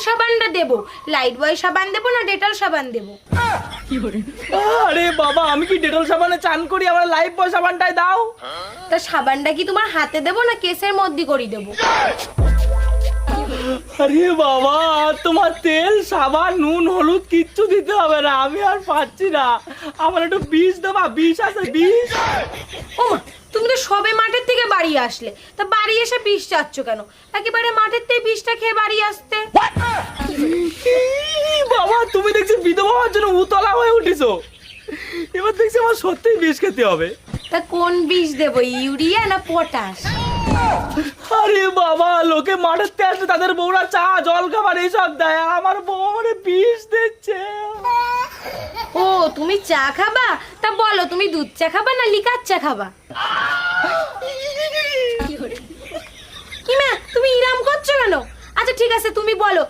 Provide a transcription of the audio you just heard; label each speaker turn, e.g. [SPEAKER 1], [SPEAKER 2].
[SPEAKER 1] সাবানটা দেবো? লাইট বয় সাবান দেবো না ডেটল সাবান দেবো?
[SPEAKER 2] আরে বাবা, আমি কি ডেটল সাবানে চান করি, আমার লাইফ বয় সাবানটাই দাও।
[SPEAKER 1] তা সাবানটা কি তোমার হাতে দেবো না কেসের মধ্যে করে দেবো?
[SPEAKER 2] আরে বাবা, তোমার তেল সাবান নুন হলুদ কিচ্ছু দিতে হবে না, আমি আর পাচ্ছি না। আমার একটু বিষ দেবা, বিষ আছে বিষ।
[SPEAKER 1] ও মা, তুমি তো সবে মাঠের থেকে বাড়ি আসলে, তা বাড়ি এসে বিষ চাচ্ছ কেন? একেবারে মাঠের থেকে বিষটা খেয়ে বাড়ি আসতে।
[SPEAKER 2] বাবা, তুমি দেখছি বিধবা হওয়ার জন্য উতলা হয়ে উঠেছো। এবার দেখছি আমার সত্যিই বিষ খেতে হবে।
[SPEAKER 1] তা কোন বিষ দেবো, ইউরিয়া না পটাশ?
[SPEAKER 2] আরে বাবা, লোকে মাঠের থেকে আসলে তাদের বউরা চা জল খাবার এইসব দেয়, আর আমার বউ আমারে বিষ দিচ্ছে।
[SPEAKER 1] ও, তুমি চা খাবা? তা বলো, তুমি দুধ চা খাবা না লিকার চা খাবা? কি মা, তুমি ইরাম করছো কেন? আচ্ছা ঠিক আছে, তুমি বলো